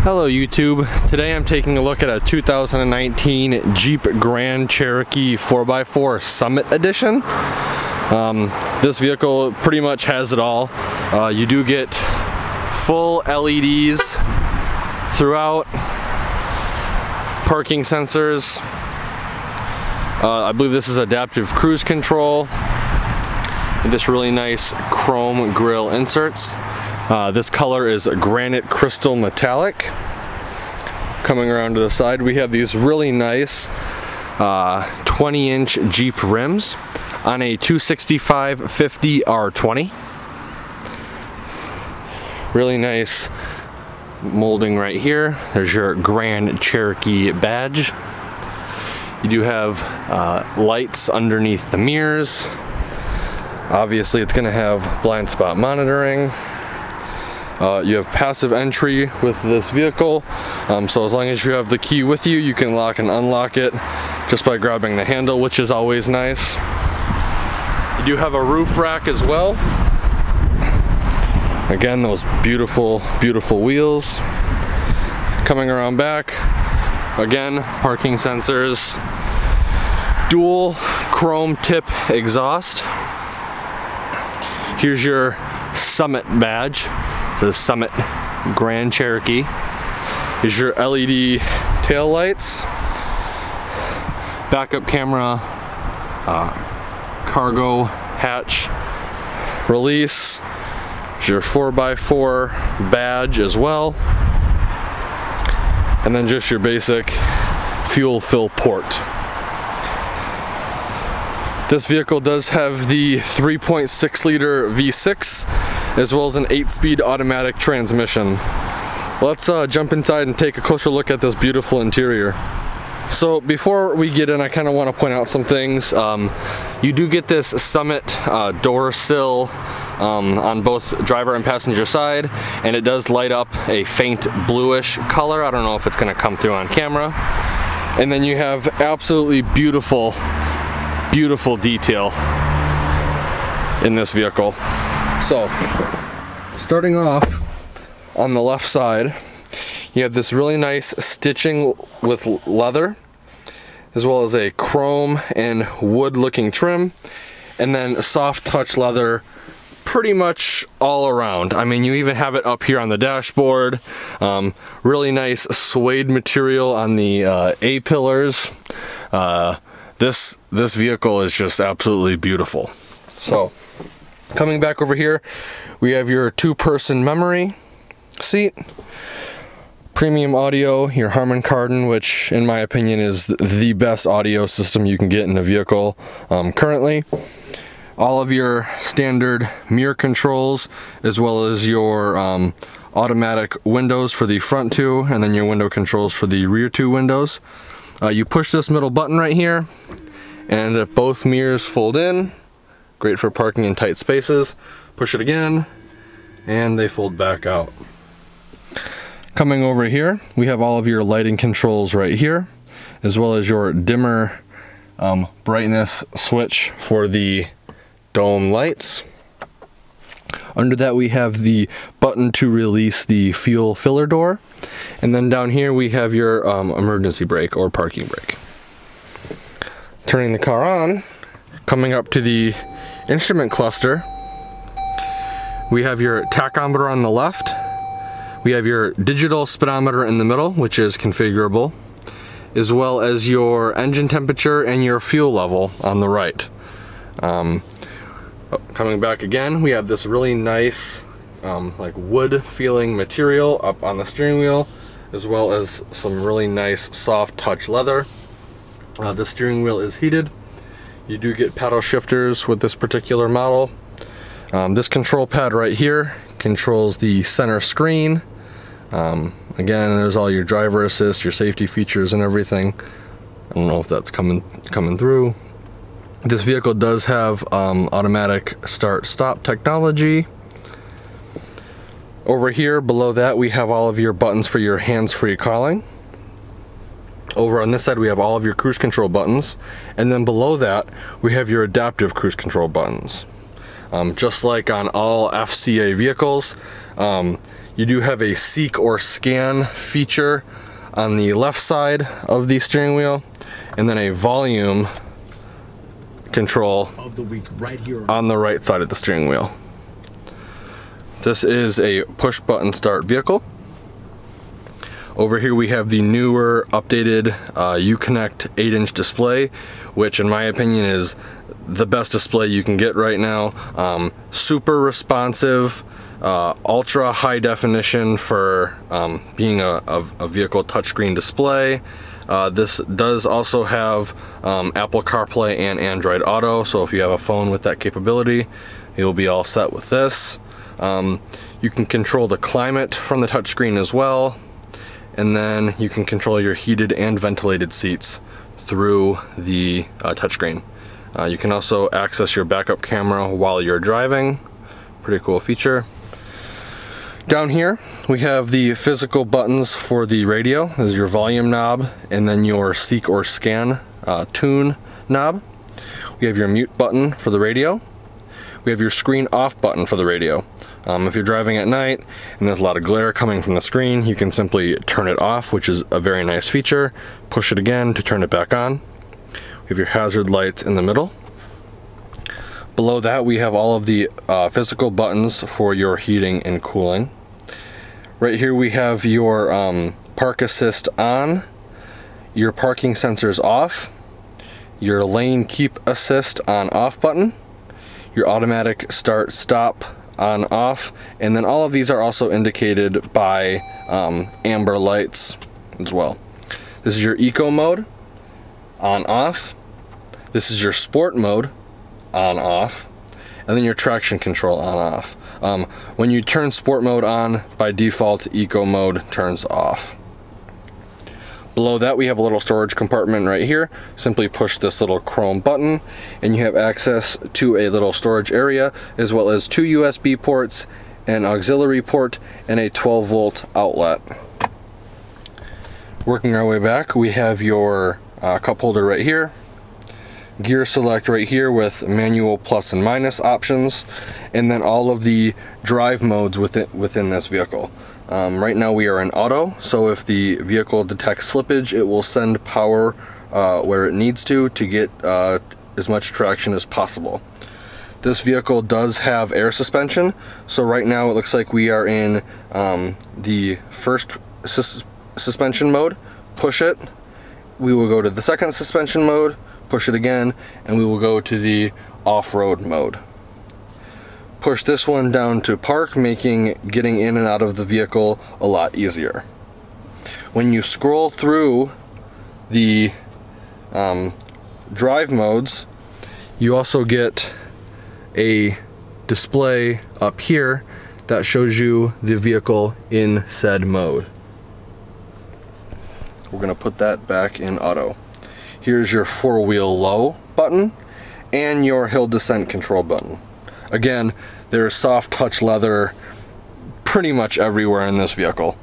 Hello YouTube. Today I'm taking a look at a 2019 Jeep Grand Cherokee 4x4 Summit Edition. This vehicle pretty much has it all. You do get full LEDs throughout, parking sensors. I believe this is adaptive cruise control. This really nice chrome grille inserts. This color is granite crystal metallic. Coming around to the side, we have these really nice 20-inch Jeep rims on a 265/50 R20. Really nice molding right here. There's your Grand Cherokee badge. You do have lights underneath the mirrors. Obviously, it's going to have blind spot monitoring. You have passive entry with this vehicle, so as long as you have the key with you, you can lock and unlock it just by grabbing the handle, which is always nice. You do have a roof rack as well. Again, those beautiful, beautiful wheels. Coming around back, again, parking sensors, dual chrome tip exhaust. Here's your Summit badge. It says Summit Grand Cherokee. Here's your LED tail lights, backup camera, cargo hatch release. Here's your 4x4 badge as well, and then just your basic fuel fill port. This vehicle does have the 3.6 liter V6 as well as an 8-speed automatic transmission. Let's jump inside and take a closer look at this beautiful interior. So before we get in, I kind of want to point out some things. You do get this Summit door sill on both driver and passenger side, and it does light up a faint bluish color. I don't know if it's going to come through on camera. And then you have absolutely beautiful, beautiful detail in this vehicle. So, starting off on the left side, you have this really nice stitching with leather, as well as a chrome and wood looking trim, and then soft touch leather pretty much all around. I mean, you even have it up here on the dashboard. Really nice suede material on the A-pillars. This vehicle is just absolutely beautiful. So, coming back over here, we have your 2-person memory seat, premium audio, your Harman Kardon, which in my opinion is the best audio system you can get in a vehicle currently. All of your standard mirror controls, as well as your automatic windows for the front two, and then your window controls for the rear two windows. You push this middle button right here, and both mirrors fold in. Great for parking in tight spaces. Push it again, and they fold back out. Coming over here, we have all of your lighting controls right here, as well as your dimmer brightness switch for the dome lights. Under that, we have the button to release the fuel filler door. And then down here, we have your emergency brake or parking brake. Turning the car on, coming up to the instrument cluster, we have your tachometer on the left. We have your digital speedometer in the middle, which is configurable, as well as your engine temperature and your fuel level on the right. Coming back again, we have this really nice like wood feeling material up on the steering wheel, as well as some really nice soft touch leather. The steering wheel is heated. You do get paddle shifters with this particular model. This control pad right here controls the center screen. Again, there's all your driver assist, your safety features and everything. I don't know if that's coming through. This vehicle does have automatic start-stop technology. Over here, below that, we have all of your buttons for your hands-free calling. Over on this side, we have all of your cruise control buttons, and then below that, we have your adaptive cruise control buttons. Just like on all FCA vehicles, You do have a seek or scan feature on the left side of the steering wheel, and then a volume control of the week right here on the right side of the steering wheel. This is a push button start vehicle. Over here we have the newer updated Uconnect 8-inch display, which in my opinion is the best display you can get right now. Super responsive, ultra high definition for being a vehicle touchscreen display. This does also have Apple CarPlay and Android Auto, so if you have a phone with that capability, you'll be all set with this. You can control the climate from the touchscreen as well, and then you can control your heated and ventilated seats through the touchscreen. You can also access your backup camera while you're driving. Pretty cool feature. Down here we have the physical buttons for the radio. This is your volume knob, and then your seek or scan tune knob. We have your mute button for the radio. We have your screen off button for the radio. If you're driving at night and there's a lot of glare coming from the screen, you can simply turn it off, which is a very nice feature. Push it again to turn it back on. We have your hazard lights in the middle. Below that we have all of the physical buttons for your heating and cooling. Right here we have your park assist on, your parking sensors off, your lane keep assist on off button, your automatic start stop on off, and then all of these are also indicated by amber lights as well. This is your eco mode, on off. This is your sport mode, on off, and then your traction control on off. When you turn sport mode on, by default eco mode turns off. Below that we have a little storage compartment right here. Simply push this little chrome button and you have access to a little storage area, as well as 2 USB ports, an auxiliary port, and a 12-volt outlet. Working our way back, we have your cup holder right here, gear select right here with manual plus and minus options, and then all of the drive modes within this vehicle. Right now we are in auto, so if the vehicle detects slippage, it will send power where it needs to get as much traction as possible. This vehicle does have air suspension, so right now it looks like we are in the first suspension mode. Push it, we will go to the second suspension mode, push it again, and we will go to the off-road mode. Push this one down to park, making getting in and out of the vehicle a lot easier. When you scroll through the drive modes, you also get a display up here that shows you the vehicle in said mode. We're going to put that back in auto. Here's your 4-wheel low button and your hill descent control button. Again, there's soft touch leather pretty much everywhere in this vehicle.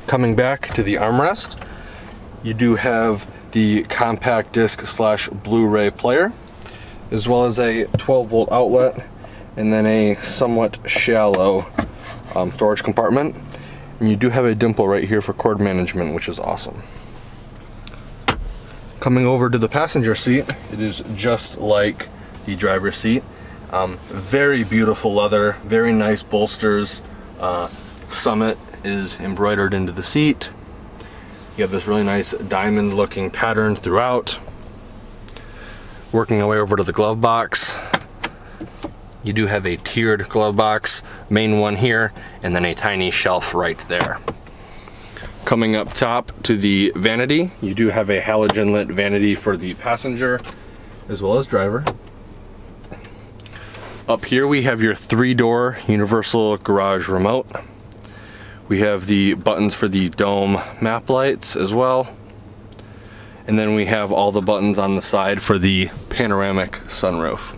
Coming back to the armrest, you do have the compact disc / Blu-ray player, as well as a 12-volt outlet, and then a somewhat shallow storage compartment. And you do have a dimple right here for cord management, which is awesome. Coming over to the passenger seat, it is just like the driver's seat. Very beautiful leather, very nice bolsters. Summit is embroidered into the seat. You have this really nice diamond looking pattern throughout. Working our way over to the glove box, you do have a tiered glove box, main one here, and then a tiny shelf right there. Coming up top to the vanity, you do have a halogen lit vanity for the passenger as well as driver. Up here we have your 3-door universal garage remote. We have the buttons for the dome map lights as well. And then we have all the buttons on the side for the panoramic sunroof.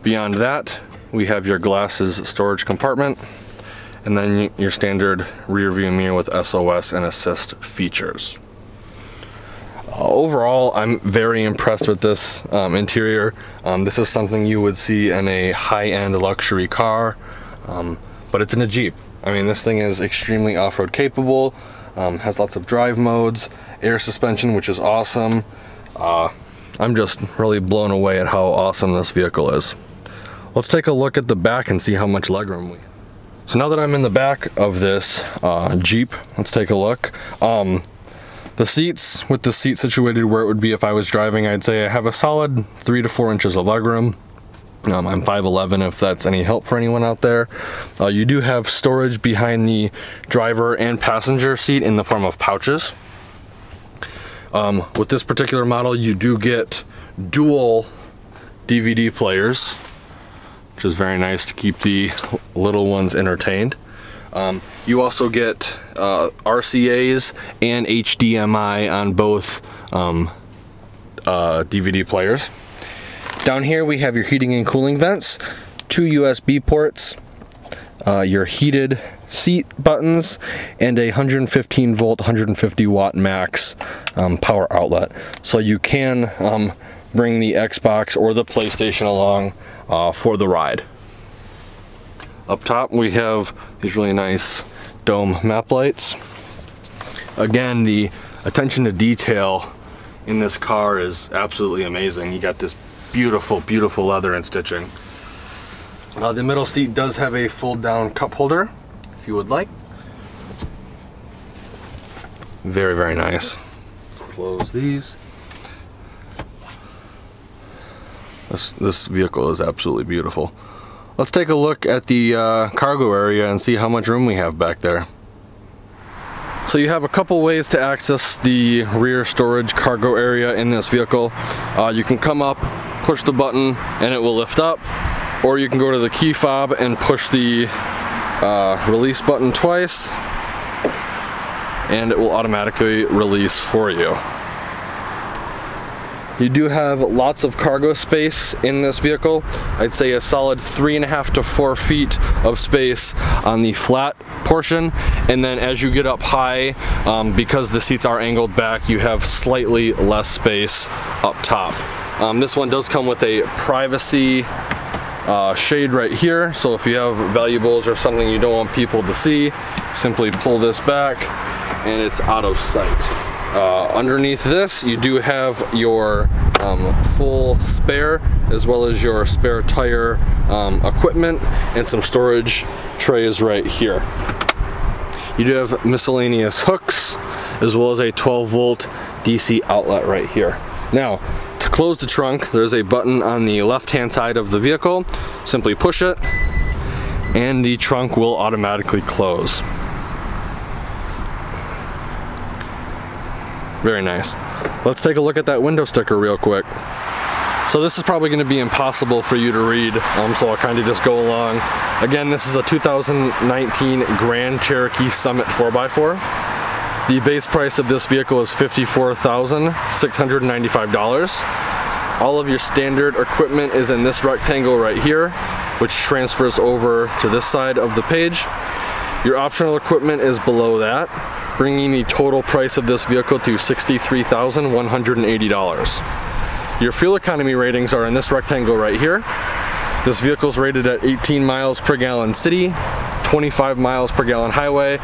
Beyond that, we have your glasses storage compartment, and then your standard rear view mirror with SOS and assist features. Overall, I'm very impressed with this interior. This is something you would see in a high-end luxury car. but it's in a Jeep. I mean, this thing is extremely off-road capable, has lots of drive modes, air suspension, which is awesome. I'm just really blown away at how awesome this vehicle is. Let's take a look at the back and see how much legroom we have. So now that I'm in the back of this Jeep, let's take a look. The seats, with the seat situated where it would be if I was driving, I'd say I have a solid 3 to 4 inches of legroom. I'm 5'11", if that's any help for anyone out there. You do have storage behind the driver and passenger seat in the form of pouches. With this particular model, you do get dual DVD players, which is very nice to keep the little ones entertained. You also get RCAs and HDMI on both DVD players. Down here we have your heating and cooling vents, 2 USB ports, your heated seat buttons, and a 115 volt, 150 watt max power outlet. So you can bring the Xbox or the PlayStation along for the ride. Up top we have these really nice dome map lights. Again, the attention to detail in this car is absolutely amazing. You got this beautiful, beautiful leather and stitching. The middle seat does have a fold down cup holder, if you would like. Very, very nice. Let's close these. This vehicle is absolutely beautiful. Let's take a look at the cargo area and see how much room we have back there. So you have a couple ways to access the rear storage cargo area in this vehicle. You can come up, push the button, and it will lift up, or you can go to the key fob and push the release button twice, and it will automatically release for you. You do have lots of cargo space in this vehicle. I'd say a solid 3.5 to 4 feet of space on the flat portion, and then as you get up high, because the seats are angled back, you have slightly less space up top. This one does come with a privacy shade right here, so if you have valuables or something you don't want people to see, simply pull this back and it's out of sight. Underneath this, you do have your full spare, as well as your spare tire equipment, and some storage trays right here. You do have miscellaneous hooks, as well as a 12 volt DC outlet right here. Now, to close the trunk, there's a button on the left hand side of the vehicle. Simply push it, and the trunk will automatically close. Very nice. Let's take a look at that window sticker real quick. So this is probably going to be impossible for you to read, so I'll kind of just go along. Again, this is a 2019 Grand Cherokee Summit 4x4. The base price of this vehicle is $54,695. All of your standard equipment is in this rectangle right here, which transfers over to this side of the page. Your optional equipment is below that, bringing the total price of this vehicle to $63,180. Your fuel economy ratings are in this rectangle right here. This vehicle is rated at 18 miles per gallon city, 25 miles per gallon highway,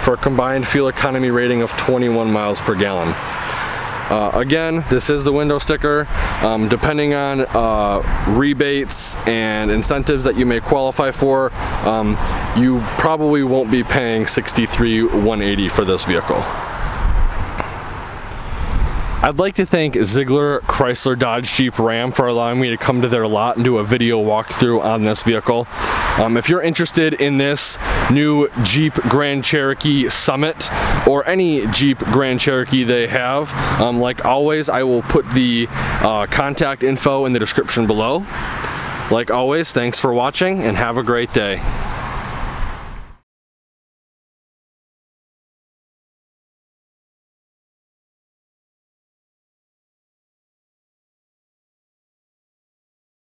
for a combined fuel economy rating of 21 miles per gallon. Again, this is the window sticker. Depending on rebates and incentives that you may qualify for, you probably won't be paying $63,180 for this vehicle. I'd like to thank Zeigler, Chrysler, Dodge, Jeep, Ram for allowing me to come to their lot and do a video walkthrough on this vehicle. If you're interested in this new Jeep Grand Cherokee Summit, or any Jeep Grand Cherokee they have, like always, I will put the contact info in the description below. Like always, thanks for watching and have a great day.